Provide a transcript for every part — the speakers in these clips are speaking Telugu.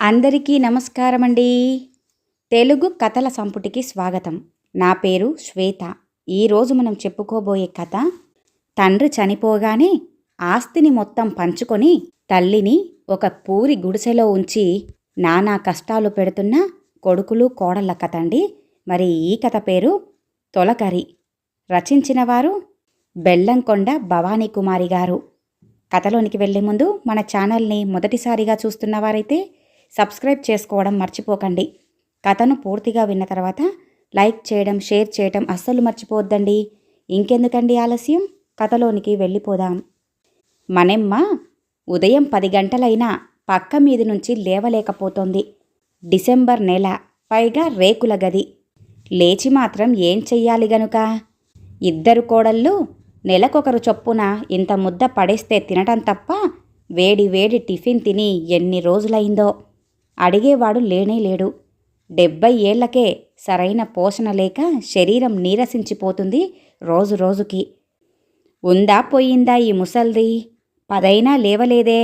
అందరికీ నమస్కారమండి. తెలుగు కథల సంపుటికి స్వాగతం. నా పేరు శ్వేత. ఈరోజు మనం చెప్పుకోబోయే కథ, తండ్రి చనిపోగానే ఆస్తిని మొత్తం పంచుకొని తల్లిని ఒక పూరి గుడిసెలో ఉంచి నానా కష్టాలు పెడుతున్న కొడుకులు కోడళ్ళ కథ అండి. మరి ఈ కథ పేరు తొలకరి. రచించిన వారు బెల్లంకొండ భవానీ కుమారి గారు. కథలోనికి వెళ్లే ముందు మన ఛానల్ని మొదటిసారిగా చూస్తున్నవారైతే సబ్స్క్రైబ్ చేసుకోవడం మర్చిపోకండి. కథను పూర్తిగా విన్న తర్వాత లైక్ చేయడం, షేర్ చేయడం అస్సలు మర్చిపోవద్దండి. ఇంకెందుకండి ఆలస్యం, కథలోనికి వెళ్ళిపోదాం. మನೆమ్మ ఉదయం 10 గంటలైనా పక్క మీది నుంచి లేవలేకపోతోంది. డిసెంబర్ నెల, పైగా రేకుల గది. లేచి మాత్రం ఏం చెయ్యాలి గనుక? ఇద్దరు కోడళ్ళు నెలకొకరు చొప్పున ఇంత ముద్ద పడేస్తే తినటం తప్ప వేడి వేడి టిఫిన్ తిని ఎన్ని రోజులైందో. అడిగేవాడు లేనే లేడు. 70 ఏళ్లకే సరైన పోషణ లేక శరీరం నీరసించిపోతుంది రోజు రోజుకి. ఉందా పోయిందా ఈ ముసల్ది? 10 లేవలేదే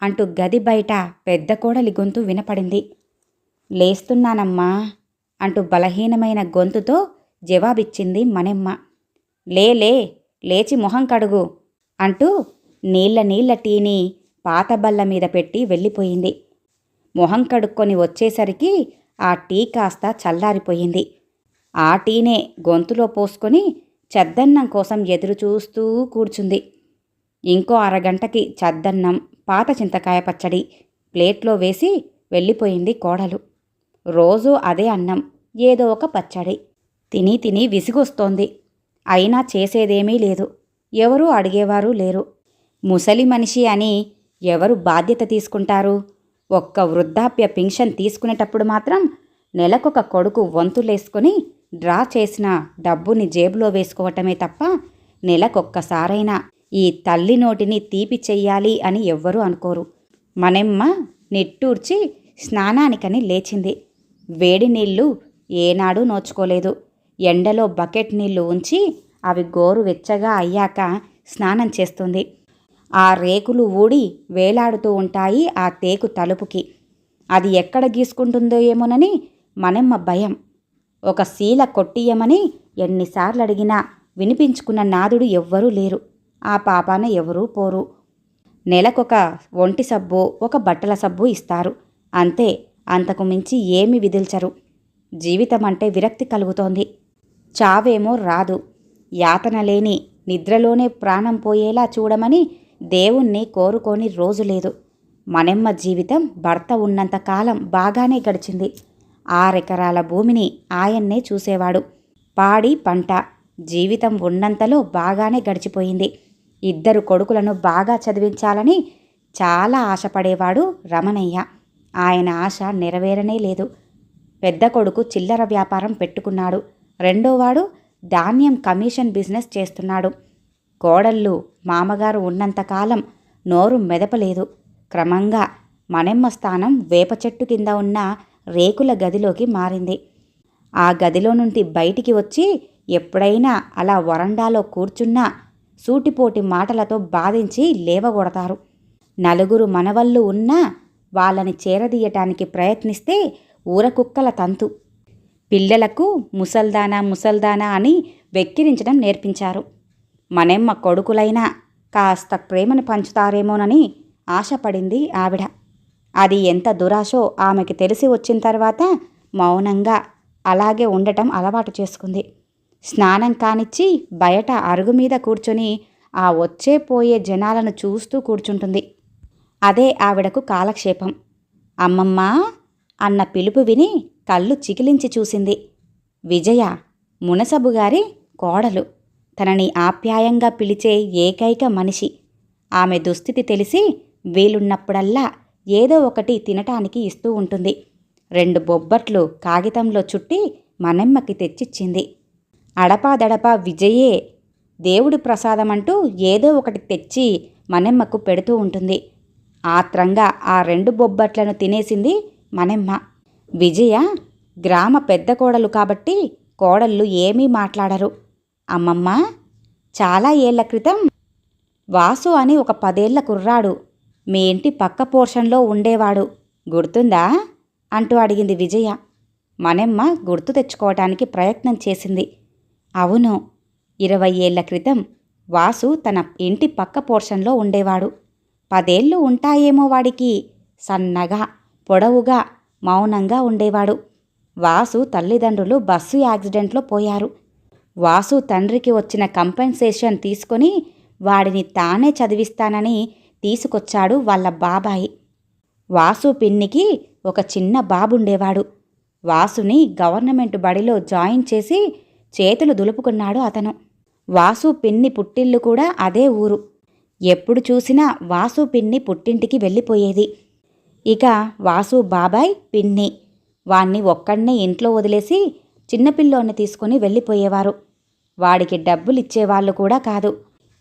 అంటూ గది బయట పెద్ద కోడలి గొంతు వినపడింది. లేస్తున్నానమ్మా అంటూ బలహీనమైన గొంతుతో జవాబిచ్చింది మನೆమ్మ. లే లేచి మొహం కడుగు అంటూ నీళ్ల టీని పాత బల్ల మీద పెట్టి వెళ్ళిపోయింది. మొహం కడుక్కొని వచ్చేసరికి ఆ టీ కాస్త చల్లారిపోయింది. ఆ టీనే గొంతులో పోసుకొని చద్దన్నం కోసం ఎదురు చూస్తూ కూర్చుంది. ఇంకో అరగంటకి చద్దన్నం, పాత చింతకాయ పచ్చడి ప్లేట్లో వేసి వెళ్ళిపోయింది కోడలు. రోజూ అదే అన్నం, ఏదో ఒక పచ్చడి. తిని విసిగొస్తోంది. అయినా చేసేదేమీ లేదు. ఎవరూ అడిగేవారు లేరు. ముసలి మనిషి అని ఎవరు బాధ్యత తీసుకుంటారు? ఒక్క వృద్ధాప్య పింఛన్ తీసుకునేటప్పుడు మాత్రం నెలకొక కొడుకు వంతులేసుకొని డ్రా చేసిన డబ్బుని జేబులో వేసుకోవటమే తప్ప నెలకొక్కసారైనా ఈ తల్లి నోటిని తీపి చెయ్యాలి అని ఎవ్వరూ అనుకోరు. మನೆమ్మ నిట్టూర్చి స్నానానికని లేచింది. వేడి నీళ్లు ఏనాడూ నోచుకోలేదు. ఎండలో బకెట్ నీళ్లు ఉంచి అవి గోరు వెచ్చగా అయ్యాక స్నానం చేస్తుంది. ఆ రేకులు ఊడి వేలాడుతూ ఉంటాయి ఆ తేకు తలుపుకి. అది ఎక్కడ గీసుకుంటుందో ఏమోనని మನೆమ్మ భయం. ఒక శీల కొట్టియమని ఎన్నిసార్లు అడిగినా వినిపించుకున్న నాదుడు ఎవ్వరూ లేరు. ఆ పాపాన ఎవరూ పోరు. నెలకొక ఒంటి సబ్బు, ఒక బట్టల సబ్బు ఇస్తారు అంతే. అంతకు మించి ఏమీ విదిల్చరు. జీవితం అంటే విరక్తి కలుగుతోంది. చావేమో రాదు. యాతన లేని నిద్రలోనే ప్రాణం పోయేలా చూడమని దేవుణ్ణి కోరుకోని రోజు లేదు. మನೆమ్మ జీవితం భర్త ఉన్నంతకాలం బాగానే గడిచింది. 6 ఎకరాల భూమిని ఆయన్నే చూసేవాడు. పాడి పంట జీవితం ఉన్నంతలో బాగానే గడిచిపోయింది. 2 కొడుకులను బాగా చదివించాలని చాలా ఆశపడేవాడు రమణయ్య. ఆయన ఆశ నెరవేరనే లేదు. పెద్ద కొడుకు చిల్లర వ్యాపారం పెట్టుకున్నాడు. రెండోవాడు ధాన్యం కమిషన్ బిజినెస్ చేస్తున్నాడు. కోడళ్ళు మామగారు ఉన్నంతకాలం నోరు మెదపలేదు. క్రమంగా మನೆమ్మ స్థానం వేప చెట్టు కింద ఉన్న రేకుల గదిలోకి మారింది. ఆ గదిలో నుండి బయటికి వచ్చి ఎప్పుడైనా అలా వరండాలో కూర్చున్నా సూటిపోటి మాటలతో బాధించి లేవగొడతారు. 4 మనవళ్ళు ఉన్నా వాళ్ళని చేరదీయటానికి ప్రయత్నిస్తే ఊరకుక్కల తంతు. పిల్లలకు ముసల్దానా అని వెక్కిరించడం నేర్పించారు. మನೆమ్మ కొడుకులైనా కాస్త ప్రేమను పంచుతారేమోనని ఆశపడింది ఆవిడ. అది ఎంత దురాశో ఆమెకి తెలిసి వచ్చిన తర్వాత మౌనంగా అలాగే ఉండటం అలవాటు చేసుకుంది. స్నానం కానిచ్చి బయట అరుగు మీద కూర్చొని ఆ వచ్చే పోయే జనాలను చూస్తూ కూర్చుంటుంది. అదే ఆవిడకు కాలక్షేపం. అమ్మమ్మా అన్న పిలుపు విని కళ్ళు చికిలించి చూసింది. విజయ, మునసబు గారి కోడలు. తనని ఆప్యాయంగా పిలిచే ఏకైక మనిషి. ఆమె దుస్థితి తెలిసి వీలున్నప్పుడల్లా ఏదో ఒకటి తినటానికి ఇస్తూ ఉంటుంది. 2 బొబ్బట్లు కాగితంలో చుట్టి మನೆమ్మకి తెచ్చిచ్చింది. అడపాదడపా విజయే దేవుడి ప్రసాదమంటూ ఏదో ఒకటి తెచ్చి మನೆమ్మకు పెడుతూ ఉంటుంది. ఆత్రంగా ఆ 2 బొబ్బట్లను తినేసింది మನೆమ్మ. విజయ గ్రామ పెద్ద కోడలు కాబట్టి కోడళ్ళు ఏమీ మాట్లాడరు. అమ్మమ్మ, చాలా ఏళ్ల క్రితం వాసు అని ఒక 10 ఏళ్ల కుర్రాడు మీ ఇంటి పక్క పోర్షన్లో ఉండేవాడు. గుర్తుందా అంటూ అడిగింది విజయ. మనెమ్మ గుర్తు తెచ్చుకోవటానికి ప్రయత్నం చేసింది. అవును, 20 ఏళ్ల క్రితం వాసు తన ఇంటి పక్క పోర్షన్లో ఉండేవాడు. 10 ఏళ్ళు ఉంటాయేమో వాడికి. సన్నగా, పొడవుగా, మౌనంగా ఉండేవాడు. వాసు తల్లిదండ్రులు బస్సు యాక్సిడెంట్లో పోయారు. వాసు తండ్రికి వచ్చిన కంపెన్సేషన్ తీసుకొని వాడిని తానే చదివిస్తానని తీసుకొచ్చాడు వాళ్ళ బాబాయి. వాసు పిన్నికి ఒక చిన్న బాబుండేవాడు. వాసుని గవర్నమెంట్ బడిలో జాయిన్ చేసి చేతులు దులుపుకున్నాడు అతను. వాసు పిన్ని పుట్టిల్లు కూడా అదే ఊరు. ఎప్పుడు చూసినా వాసు పిన్ని పుట్టింటికి వెళ్ళిపోయేది. ఇక వాసు బాబాయ్, పిన్ని వాణ్ణి ఒక్కడ్నే ఇంట్లో వదిలేసి చిన్నపిల్లోని తీసుకుని వెళ్ళిపోయేవారు. వాడికి డబ్బులిచ్చేవాళ్ళు కూడా కాదు.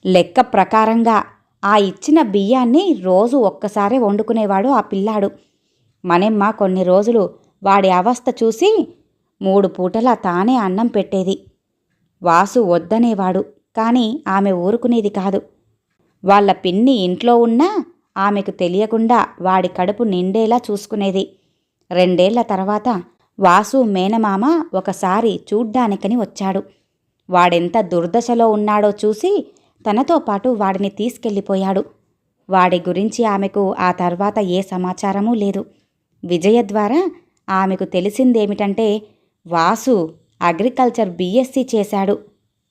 లెక్క ప్రకారంగా ఆ ఇచ్చిన బియ్యాన్ని రోజు ఒక్కసారే వండుకునేవాడు ఆ పిల్లాడు. మనెమ్మ కొన్ని రోజులు వాడి అవస్థ చూసి 3 పూటలా తానే అన్నం పెట్టేది. వాసు వద్దనేవాడు, కానీ ఆమె ఊరుకునేది కాదు. వాళ్ళ పిన్ని ఇంట్లో ఉన్నా ఆమెకు తెలియకుండా వాడి కడుపు నిండేలా చూసుకునేది. 2 ఏళ్ల తర్వాత వాసు మేనమామ ఒకసారి చూడ్డానికని వచ్చాడు. వాడెంత దుర్దశలో ఉన్నాడో చూసి తనతో పాటు వాడిని తీసుకెళ్ళిపోయాడు. వాడి గురించి ఆమెకు ఆ తర్వాత ఏ సమాచారమూ లేదు. విజయ ద్వారా ఆమెకు తెలిసిందేమిటంటే వాసు అగ్రికల్చర్ BSc చేశాడు.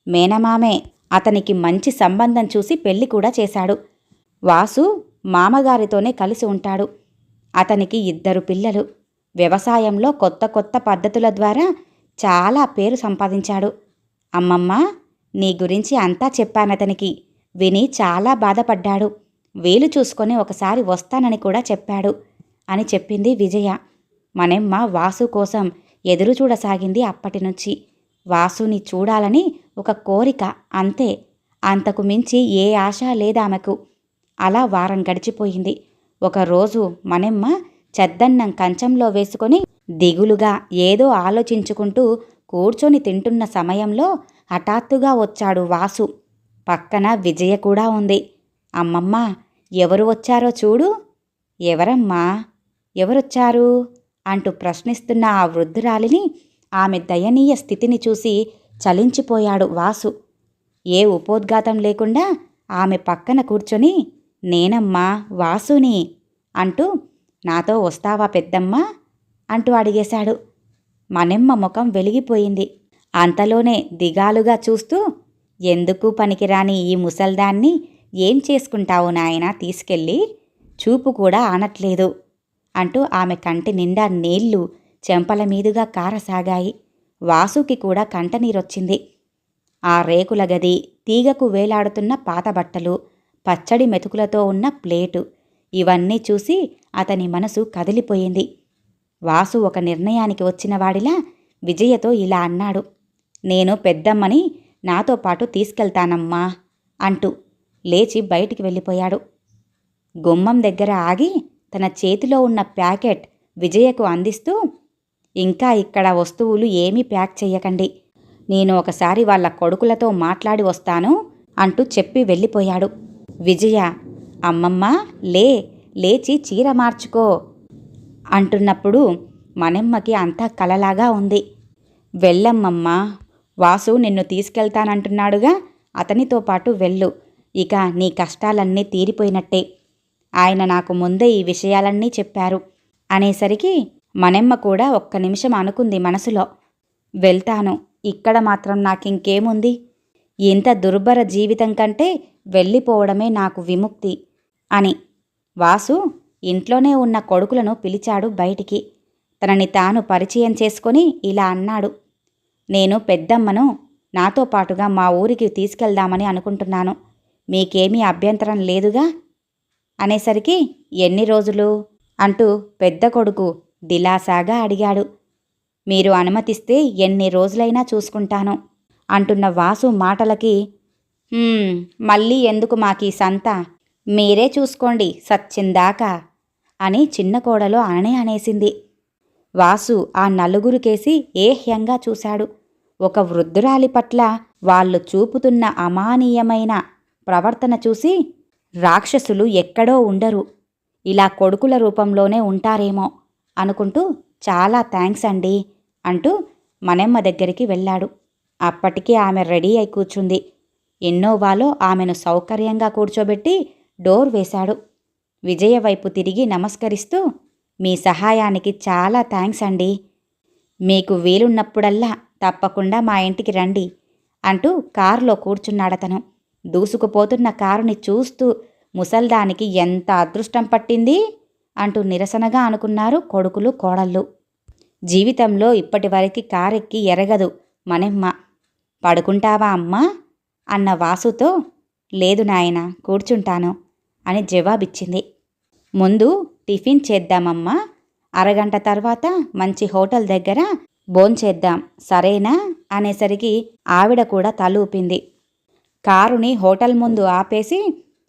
మేనమామే అతనికి మంచి సంబంధం చూసి పెళ్లి కూడా చేశాడు. వాసు మామగారితోనే కలిసి ఉంటాడు. అతనికి 2 పిల్లలు. వ్యవసాయంలో కొత్త కొత్త పద్ధతుల ద్వారా చాలా పేరు సంపాదించాడు. అమ్మమ్మ, నీ గురించి అంతా చెప్పానతనికి. విని చాలా బాధపడ్డాడు. వీలు చూసుకొని ఒకసారి వస్తానని కూడా చెప్పాడు అని చెప్పింది విజయ. మనెమ్మ వాసు కోసం ఎదురుచూడసాగింది అప్పటినుంచి. వాసుని చూడాలని ఒక కోరిక, అంతే. అంతకు మించి ఏ ఆశ లేదామెకు. అలా వారం గడిచిపోయింది. ఒకరోజు మనెమ్మ చెద్దన్నం కంచంలో వేసుకొని దిగులుగా ఏదో ఆలోచించుకుంటూ కూర్చొని తింటున్న సమయంలో హఠాత్తుగా వచ్చాడు వాసు. పక్కన విజయ కూడా ఉంది. అమ్మమ్మ, ఎవరు వచ్చారో చూడు. ఎవరమ్మా, ఎవరొచ్చారు అంటూ ప్రశ్నిస్తున్న ఆ వృద్ధురాలిని, ఆమె దయనీయ స్థితిని చూసి చలించిపోయాడు వాసు. ఏ ఉపోద్ఘాతం లేకుండా ఆమె పక్కన కూర్చొని, నేనమ్మా వాసుని అంటూ, నాతో వస్తావా పెద్దమ్మా అంటూ అడిగేశాడు. మనెమ్మ ముఖం వెలిగిపోయింది. అంతలోనే దిగాలుగా చూస్తూ, ఎందుకు పనికిరాని ఈ ముసల్దాన్ని ఏం చేసుకుంటావు నాయనా తీసుకెళ్ళి, చూపు కూడా ఆనట్లేదు అంటూ ఆమె కంటి నిండా నీళ్లు చెంపల మీదుగా కారసాగాయి. వాసుకి కూడా కంటనీరొచ్చింది. ఆ రేకుల గది, తీగకు వేలాడుతున్న పాత బట్టలు, పచ్చడి మెతుకులతో ఉన్న ప్లేటు, ఇవన్నీ చూసి అతని మనసు కదిలిపోయింది. వాసు ఒక నిర్ణయానికి వచ్చినవాడిలా విజయతో ఇలా అన్నాడు. నేను పెద్దమ్మని నాతో పాటు తీసుకెళ్తానమ్మా అంటూ లేచి బయటికి వెళ్ళిపోయాడు. గుమ్మం దగ్గర ఆగి తన చేతిలో ఉన్న ప్యాకెట్ విజయకు అందిస్తూ, ఇంకా ఇక్కడ వస్తువులు ఏమీ ప్యాక్ చెయ్యకండి. నేను ఒకసారి వాళ్ళ కొడుకులతో మాట్లాడి వస్తాను అంటూ చెప్పి వెళ్ళిపోయాడు. విజయ, అమ్మమ్మ లేచి చీర మార్చుకో అంటున్నప్పుడు మనెమ్మకి అంతా కలలాగా ఉంది. వెళ్ళమ్మమ్మా, వాసు నిన్ను తీసుకెళ్తానంటున్నాడుగా, అతనితో పాటు వెళ్ళు. ఇక నీ కష్టాలన్నీ తీరిపోయినట్టే. ఆయన నాకు ముందే ఈ విషయాలన్నీ చెప్పారు అనేసరికి మనెమ్మ కూడా ఒక్క నిమిషం అనుకుంది మనసులో. వెళ్తాను, ఇక్కడ మాత్రం నాకింకేముంది? ఇంత దుర్భర జీవితం కంటే వెళ్ళిపోవడమే నాకు విముక్తి అని. వాసు ఇంట్లోనే ఉన్న కొడుకులను పిలిచాడు బయటికి. తనని తాను పరిచయం చేసుకొని ఇలా అన్నాడు. నేను పెద్దమ్మను నాతో పాటుగా మా ఊరికి తీసుకెళ్దామని అనుకుంటున్నాను. మీకేమీ అభ్యంతరం లేదుగా అనేసరికి, ఎన్ని రోజులు అంటూ పెద్ద కొడుకు దిలాసాగా అడిగాడు. మీరు అనుమతిస్తే ఎన్ని రోజులైనా చూసుకుంటాను అంటున్న వాసు మాటలకి, మళ్ళీ ఎందుకు మాకీ సంత, మీరే చూసుకోండి సచ్చిందాకా అని చిన్న కోడలో అనేసింది. వాసు ఆ నలుగురికేసి ఏహ్యంగా చూశాడు. ఒక వృద్ధురాలి పట్ల వాళ్ళు చూపుతున్న అమానీయమైన ప్రవర్తన చూసి, రాక్షసులు ఎక్కడో ఉండరు, ఇలా కొడుకుల రూపంలోనే ఉంటారేమో అనుకుంటూ చాలా థ్యాంక్స్ అండి అంటూ మనెమ్మ దగ్గరికి వెళ్ళాడు. అప్పటికి ఆమె రెడీ అయి కూర్చుంది. ఇన్నోవాలో ఆమెను సౌకర్యంగా కూర్చోబెట్టి డోర్ వేశాడు. విజయ వైపు తిరిగి నమస్కరిస్తూ, మీ సహాయానికి చాలా థ్యాంక్స్ అండి. మీకు వీలున్నప్పుడల్లా తప్పకుండా మా ఇంటికి రండి అంటూ కారులో కూర్చున్నాడతను. దూసుకుపోతున్న కారుని చూస్తూ ముసల్దానికి ఎంత అదృష్టం పట్టింది అంటూ నిరసనగా అనుకున్నారు కొడుకులు కోడళ్ళు. జీవితంలో ఇప్పటివరకు కారెక్కి ఎరగదు మనెమ్మ. పడుకుంటావా అమ్మా అన్న వాసుతో, లేదు నాయనా కూర్చుంటాను అని జవాబిచ్చింది. ముందు టిఫిన్ చేద్దామమ్మా, అరగంట తర్వాత మంచి హోటల్ దగ్గర భోంచేద్దాం సరేనా అనేసరికి ఆవిడ కూడా తలూపింది. కారుని హోటల్ ముందు ఆపేసి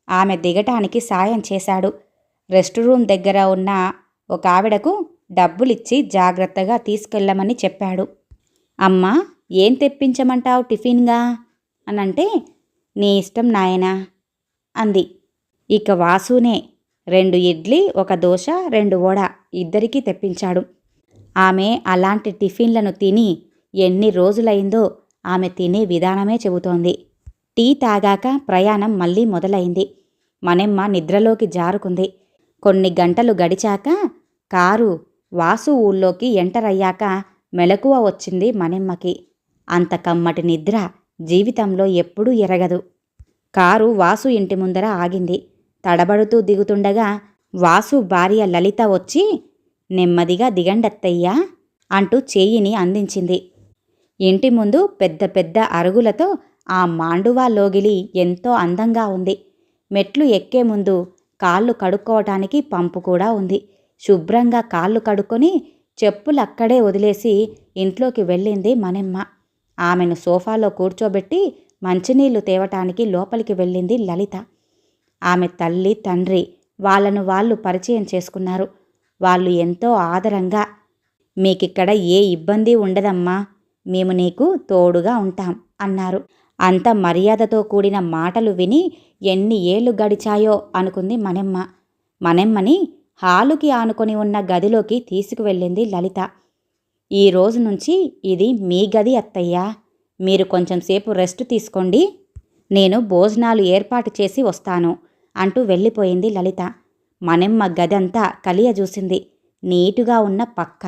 ఆమె దిగటానికి సాయం చేశాడు. రెస్ట్ రూమ్ దగ్గర ఉన్న ఒక ఆవిడకు డబ్బులిచ్చి జాగ్రత్తగా తీసుకెళ్ళమని చెప్పాడు. అమ్మా ఏం తెప్పించమంటావు టిఫిన్గా అనంటే, నీ ఇష్టం నాయనా అంది. ఇక వాసునే 2 ఇడ్లీ 1 దోశ 2 వడ ఇద్దరికీ తెప్పించాడు. ఆమె అలాంటి టిఫిన్లను తిని ఎన్ని రోజులైందో ఆమె తినే విధానమే చెబుతోంది. టీ తాగాక ప్రయాణం మళ్ళీ మొదలైంది. మనెమ్మ నిద్రలోకి జారుకుంది. కొన్ని గంటలు గడిచాక కారు వాసు ఊళ్ళోకి ఎంటర్ అయ్యాక మెలకువ వచ్చింది మనెమ్మకి. అంత కమ్మటి నిద్ర జీవితంలో ఎప్పుడూ ఎరగదు. కారు వాసు ఇంటి ముందర ఆగింది. తడబడుతూ దిగుతుండగా వాసు భార్య లలిత వచ్చి, నెమ్మదిగా దిగండత్తయ్యా అంటూ చేయిని అందించింది. ఇంటి ముందు పెద్ద పెద్ద అరుగులతో ఆ మాండువా లోగిలి ఎంతో అందంగా ఉంది. మెట్లు ఎక్కే ముందు కాళ్ళు కడుక్కోవటానికి పంపు కూడా ఉంది. శుభ్రంగా కాళ్ళు కడుక్కొని చెప్పులక్కడే వదిలేసి ఇంట్లోకి వెళ్ళింది మనెమ్మ. ఆమెను సోఫాలో కూర్చోబెట్టి మంచినీళ్లు తేవటానికి లోపలికి వెళ్ళింది లలిత. ఆమె తల్లి తండ్రి వాళ్ళను వాళ్ళు పరిచయం చేసుకున్నారు. వాళ్ళు ఎంతో ఆదరంగా, మీకిక్కడ ఏ ఇబ్బంది ఉండదమ్మా, మేము నీకు తోడుగా ఉంటాం అన్నారు. అంత మర్యాదతో కూడిన మాటలు విని ఎన్ని ఏళ్లు గడిచాయో అనుకుంది మనెమ్మ. మనెమ్మని హాలుకి ఆనుకొని ఉన్న గదిలోకి తీసుకువెళ్ళింది లలిత. ఈ రోజు నుంచి ఇది మీ గది అత్తయ్యా, మీరు కొంచెం సేపు రెస్ట్ తీసుకోండి, నేను భోజనాలు ఏర్పాటు చేసి వస్తాను అంటూ వెళ్ళిపోయింది లలిత. మనెమ్మ గదంతా కలియజూసింది. నీటుగా ఉన్న పక్క,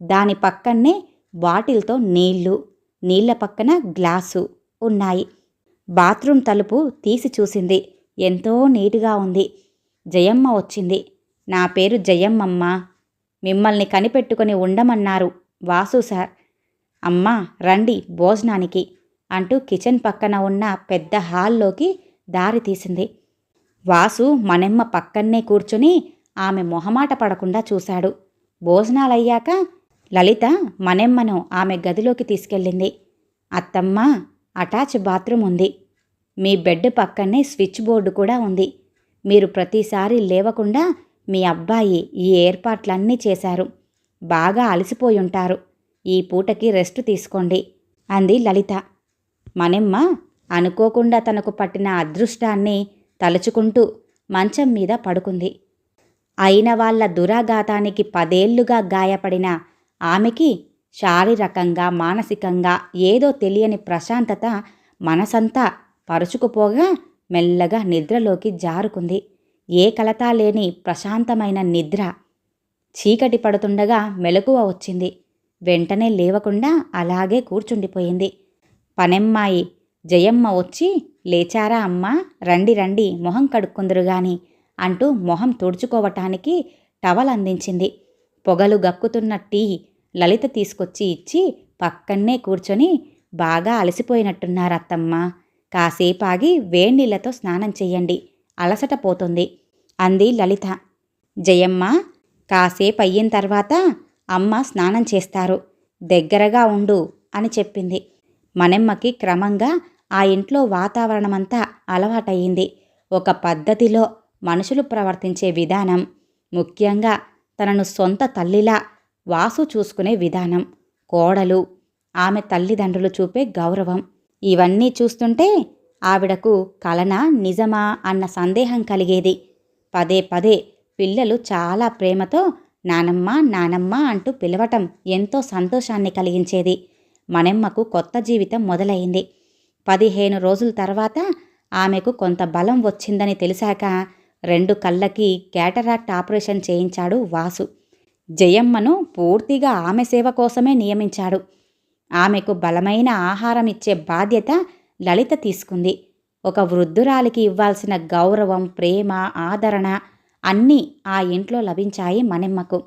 దాని పక్కనే బాటిల్తో నీళ్ల పక్కన గ్లాసు ఉన్నాయి. బాత్రూమ్ తలుపు తీసి చూసింది. ఎంతో నీటుగా ఉంది. జయమ్మ వచ్చింది. నా పేరు జయమ్మమ్మ, మిమ్మల్ని కనిపెట్టుకుని ఉండమన్నారు వాసు సార్. అమ్మా రండి భోజనానికి అంటూ కిచెన్ పక్కన ఉన్న పెద్ద హాల్లోకి దారి తీసింది. వాసు మనెమ్మ పక్కన్నే కూర్చుని ఆమె మొహమాట పడకుండా చూశాడు. భోజనాలయ్యాక లలిత మనెమ్మను ఆమె గదిలోకి తీసుకెళ్ళింది. అత్తమ్మ, అటాచ్ బాత్రూమ్ ఉంది. మీ బెడ్ పక్కనే స్విచ్ బోర్డు కూడా ఉంది. మీరు ప్రతిసారి లేవకుండా మీ అబ్బాయి ఈ ఏర్పాట్లన్నీ చేశారు. బాగా అలసిపోయుంటారు. ఈ పూటకి రెస్ట్ తీసుకోండి అంది లలిత. మనెమ్మ అనుకోకుండా తనకు పట్టిన అదృష్టాన్ని తలుచుకుంటూ మంచం మీద పడుకుంది. అయిన వాళ్ల దురాఘాతానికి 10 ఏళ్లుగా గాయపడిన ఆమెకి శారీరకంగా మానసికంగా ఏదో తెలియని ప్రశాంతత మనసంతా పరుచుకుపోగా మెల్లగా నిద్రలోకి జారుకుంది. ఏ కలతా లేని ప్రశాంతమైన నిద్ర. చీకటి పడుతుండగా మెలకువ వచ్చింది. వెంటనే లేవకుండా అలాగే కూర్చుండిపోయింది. పనెమ్మాయి జయమ్మ వచ్చి, లేచారా అమ్మా, రండి రండి మొహం కడుక్కుందురుగాని అంటూ మొహం తుడుచుకోవటానికి టవల్ అందించింది. పొగలు గక్కుతున్న టీ లలిత తీసుకొచ్చి ఇచ్చి పక్కన్నే కూర్చొని, బాగా అలసిపోయినట్టున్నారత్తమ్మ, కాసేపాగి వేడినీళ్లతో స్నానం చెయ్యండి, అలసట పోతుంది అంది లలిత. జయమ్మ, కాసేపయ్యిన తర్వాత అమ్మ స్నానం చేస్తారు, దగ్గరగా ఉండు అని చెప్పింది. మనెమ్మకి క్రమంగా ఆ ఇంట్లో వాతావరణమంతా అలవాటయ్యింది. ఒక పద్ధతిలో మనుషులు ప్రవర్తించే విధానం, ముఖ్యంగా తనను సొంత తల్లిలా వాసు చూసుకునే విధానం, కోడలు, ఆమె తల్లిదండ్రులు చూపే గౌరవం, ఇవన్నీ చూస్తుంటే ఆవిడకు కలనా నిజమా అన్న సందేహం కలిగేది. పదే పదే పిల్లలు చాలా ప్రేమతో నానమ్మ నానమ్మ అంటూ పిలవటం ఎంతో సంతోషాన్ని కలిగించేది. మనెమ్మకు కొత్త జీవితం మొదలైంది. 15 రోజుల తర్వాత ఆమెకు కొంత బలం వచ్చిందని తెలిసాక 2 కళ్ళకి క్యాటరాక్ట్ ఆపరేషన్ చేయించాడు వాసు. జయమ్మను పూర్తిగా ఆమె సేవ కోసమే నియమించాడు. ఆమెకు బలమైన ఆహారం ఇచ్చే బాధ్యత లలిత తీసుకుంది. ఒక వృద్ధురాలికి ఇవ్వాల్సిన గౌరవం, ప్రేమ, ఆదరణ అన్నీ ఆ ఇంట్లో లభించాయి మనెమ్మకు.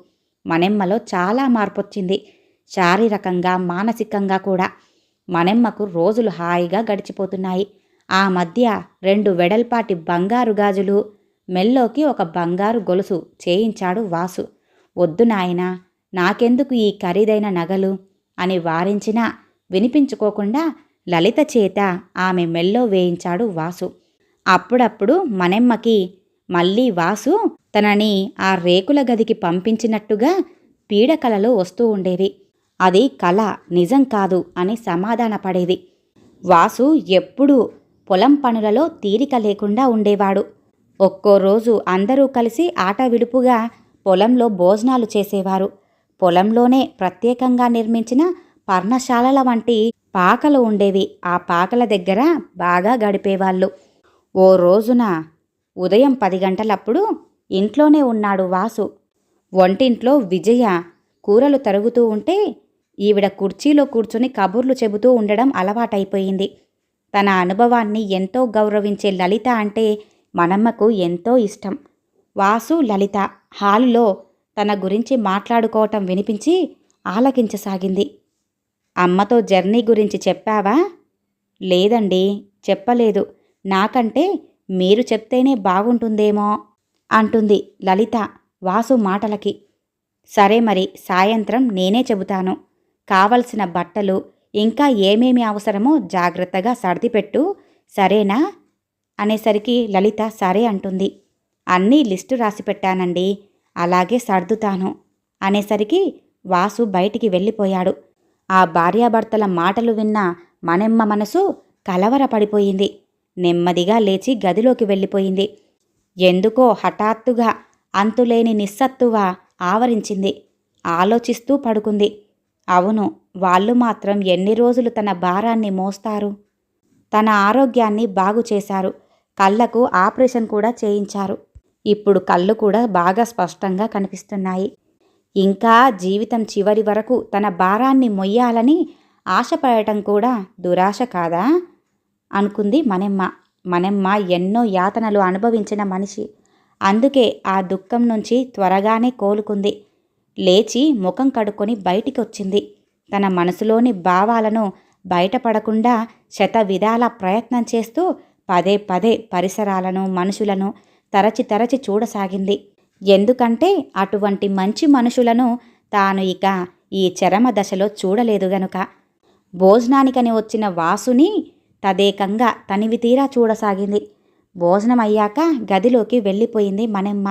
మనెమ్మలో చాలా మార్పొచ్చింది, శారీరకంగా, మానసికంగా కూడా. మనెమ్మకు రోజులు హాయిగా గడిచిపోతున్నాయి. ఆ మధ్య 2 వెడల్పాటి బంగారు గాజులు, మెల్లోకి ఒక బంగారు గొలుసు చేయించాడు వాసు. వద్దు నాయనా, నాకెందుకు ఈ ఖరీదైన నగలు అని వారించినా వినిపించుకోకుండా లలిత చేత ఆమె మెల్లో వేయించాడు వాసు. అప్పుడప్పుడు మనెమ్మకి మళ్ళీ వాసు తనని ఆ రేకుల గదికి పంపించినట్టుగా పీడకలలు వస్తూ ఉండేవి. అది కల, నిజం కాదు అని సమాధానపడేది. వాసు ఎప్పుడూ పొలం పనులలో తీరిక లేకుండా ఉండేవాడు. ఒక్కో రోజు అందరూ కలిసి ఆట విడుపుగా పొలంలో భోజనాలు చేసేవారు. పొలంలోనే ప్రత్యేకంగా నిర్మించిన పర్ణశాలల వంటి పాకలు ఉండేవి. ఆ పాకల దగ్గర బాగా గడిపేవాళ్ళు. ఓ రోజున ఉదయం 10 గంటలప్పుడు ఇంట్లోనే ఉన్నాడు వాసు. వంటింట్లో విజయ కూరలు తరుగుతూ ఉంటే ఈవిడ కుర్చీలో కూర్చుని కబుర్లు చెబుతూ ఉండడం అలవాటైపోయింది. తన అనుభవాన్ని ఎంతో గౌరవించే లలిత అంటే మనమ్మకు ఎంతో ఇష్టం. వాసు, లలిత హాలులో తన గురించి మాట్లాడుకోవటం వినిపించి ఆలకించసాగింది. అమ్మతో జర్నీ గురించి చెప్పావా? లేదండి, చెప్పలేదు. నాకంటే మీరు చెప్తేనే బాగుంటుందేమో అంటుంది లలిత వాసు మాటలకి. సరే మరి, సాయంత్రం నేనే చెబుతాను. కావలసిన బట్టలు ఇంకా ఏమేమి అవసరమో జాగ్రత్తగా సర్దిపెట్టు, సరేనా అనేసరికి లలిత సరే అంటుంది. అన్నీ లిస్టు రాసిపెట్టానండి, అలాగే సర్దుతాను అనేసరికి వాసు బయటికి వెళ్ళిపోయాడు. ఆ భార్యాభర్తల మాటలు విన్న మనెమ్మ మనసు కలవరపడిపోయింది. నెమ్మదిగా లేచి గదిలోకి వెళ్ళిపోయింది. ఎందుకో హఠాత్తుగా అంతులేని నిస్సత్తువ ఆవరించింది. ఆలోచిస్తూ పడుకుంది. అవును, వాళ్ళు మాత్రం ఎన్ని రోజులు తన భారాన్ని మోస్తారు? తన ఆరోగ్యాన్ని బాగు చేశారు. కళ్ళకు ఆపరేషన్ కూడా చేయించారు. ఇప్పుడు కళ్ళు కూడా బాగా స్పష్టంగా కనిపిస్తున్నాయి. ఇంకా జీవితం చివరి వరకు తన భారాన్ని మొయ్యాలని ఆశపడటం కూడా దురాశ కాదా అనుకుంది మనెమ్మ. మనెమ్మ ఎన్నో యాతనలు అనుభవించిన మనిషి. అందుకే ఆ దుఃఖం నుంచి త్వరగానే కోలుకుంది. లేచి ముఖం కడుక్కొని బయటికి వచ్చింది. తన మనసులోని భావాలను బయటపడకుండా శతవిధాల ప్రయత్నం చేస్తూ పదే పదే పరిసరాలను, మనుషులను తరచి చూడసాగింది. ఎందుకంటే అటువంటి మంచి మనుషులను తాను ఇక ఈ చరమ దశలో చూడలేదు గనుక. భోజనానికని వచ్చిన వాసుని తదేకంగా తనివి తీరా చూడసాగింది. భోజనం అయ్యాక గదిలోకి వెళ్ళిపోయింది మనెమ్మ.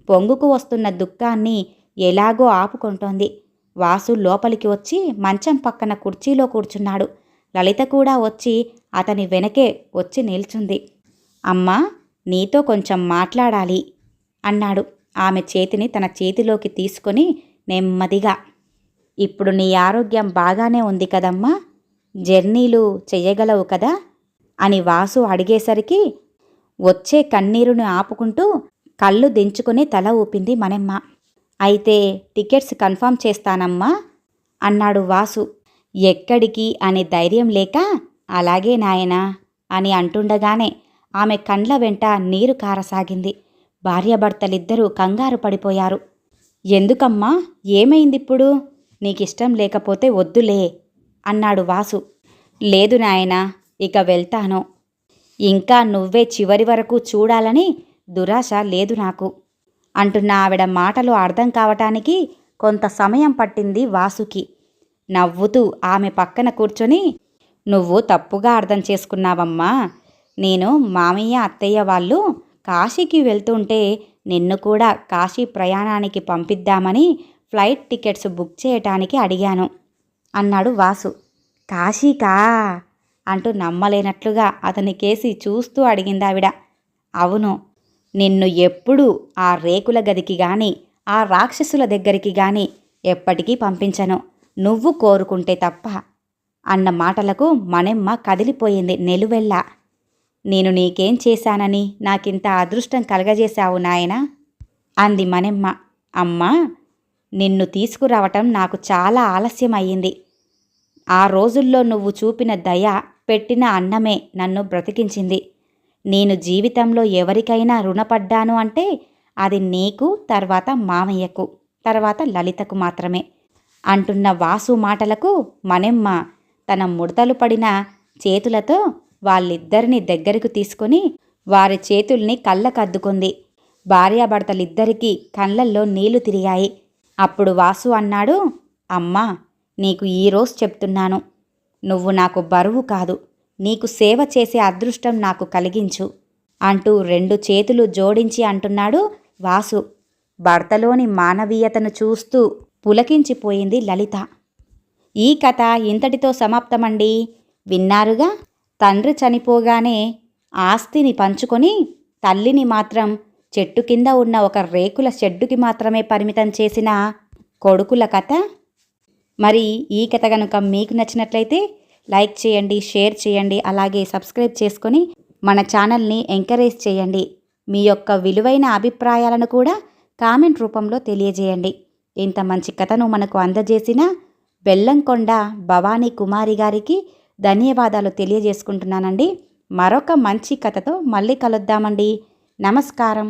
పొంగుకు వస్తున్న దుఃఖాన్ని ఎలాగో ఆపుకుంటోంది. వాసు లోపలికి వచ్చి మంచం పక్కన కుర్చీలో కూర్చున్నాడు. లలిత కూడా వచ్చి అతని వెనకే వచ్చి నిల్చుంది. అమ్మా, నీతో కొంచెం మాట్లాడాలి అన్నాడు. ఆమె చేతిని తన చేతిలోకి తీసుకొని నెమ్మదిగా, ఇప్పుడు నీ ఆరోగ్యం బాగానే ఉంది కదమ్మా, జర్నీలు చెయ్యగలవు కదా అని వాసు అడిగేసరికి వచ్చే కన్నీరును ఆపుకుంటూ కళ్ళు దించుకుని తల ఊపింది మనెమ్మ. అయితే టికెట్స్ కన్ఫర్మ్ చేస్తానమ్మా అన్నాడు వాసు. ఎక్కడికి అని ధైర్యం లేక అలాగే నాయనా అని అంటుండగానే ఆమె కండ్ల వెంట నీరు కారసాగింది. భార్యాభర్తలిద్దరూ కంగారు పడిపోయారు. ఎందుకమ్మా, ఏమైందిప్పుడు? నీకిష్టం లేకపోతే వద్దులే అన్నాడు వాసు. లేదు నాయనా, ఇక వెళ్తాను. ఇంకా నువ్వే చివరి వరకు చూడాలని దురాశ లేదు నాకు అంటున్న ఆవిడ మాటలు అర్థం కావటానికి కొంత సమయం పట్టింది వాసుకి. నవ్వుతూ ఆమె పక్కన కూర్చొని, నువ్వు తప్పుగా అర్థం చేసుకున్నావమ్మా. నేను మామయ్య, అత్తయ్య వాళ్ళు కాశీకి వెళ్తుంటే నిన్ను కూడా కాశీ ప్రయాణానికి పంపిద్దామని ఫ్లైట్ టికెట్స్ బుక్ చేయటానికి అడిగాను అన్నాడు వాసు. కాశీకా అంటూ నమ్మలేనట్లుగా అతని కేసి చూస్తూ అడిగిందావిడ. అవును, నిన్ను ఎప్పుడూ ఆ రేకుల గదికి గాని ఆ రాక్షసుల దగ్గరికి గాని ఎప్పటికీ పంపించను, నువ్వు కోరుకుంటే తప్ప అన్న మాటలకు మణెమ్మ కదిలిపోయింది నిలువెల్లా. నేను నీకేం చేశానని నాకింత అదృష్టం కలగజేశావు నాయనా అంది మణెమ్మ. అమ్మా, నిన్ను తీసుకురావటం నాకు చాలా ఆలస్యం అయ్యింది. ఆ రోజుల్లో నువ్వు చూపిన దయ, పెట్టిన అన్నమే నన్ను బ్రతికించింది. నేను జీవితంలో ఎవరికైనా రుణపడ్డాను అంటే అది నీకు, తర్వాత మామయ్యకు, తర్వాత లలితకు మాత్రమే అంటున్న వాసు మాటలకు మణెమ్మ తన ముడతలు పడిన చేతులతో వాళ్ళిద్దరినీ దగ్గరకు తీసుకొని వారి చేతుల్ని కళ్ళకద్దుకుంది. భార్యాభర్తలిద్దరికీ కళ్ళల్లో నీళ్లు తిరిగాయి. అప్పుడు వాసు అన్నాడు, అమ్మా, నీకు ఈరోజు చెప్తున్నాను, నువ్వు నాకు బరువు కాదు, నీకు సేవ చేసే అదృష్టం నాకు కలిగించు అంటూ 2 చేతులు జోడించి అంటున్నాడు వాసు. భర్తలోని మానవీయతను చూస్తూ పులకించిపోయింది లలిత. ఈ కథ ఇంతటితో సమాప్తమండి. విన్నారుగా, తండ్రి చనిపోగానే ఆస్తిని పంచుకొని తల్లిని మాత్రం చెట్టు కింద ఉన్న ఒక రేకుల షెడ్డుకి మాత్రమే పరిమితం చేసిన కొడుకుల కథ. మరి ఈ కథ కనుక మీకు నచ్చినట్లయితే లైక్ చేయండి, షేర్ చేయండి, అలాగే సబ్స్క్రైబ్ చేసుకొని మన ఛానల్ని ఎంకరేజ్ చేయండి. మీ యొక్క విలువైన అభిప్రాయాలను కూడా కామెంట్ రూపంలో తెలియజేయండి. ఇంత మంచి కథను మనకు అందజేసిన బెల్లంకొండ భవానీ కుమారి గారికి ధన్యవాదాలు తెలియజేసుకుంటున్నానండి. మరొక మంచి కథతో మళ్ళీ కలుద్దామండి. నమస్కారం.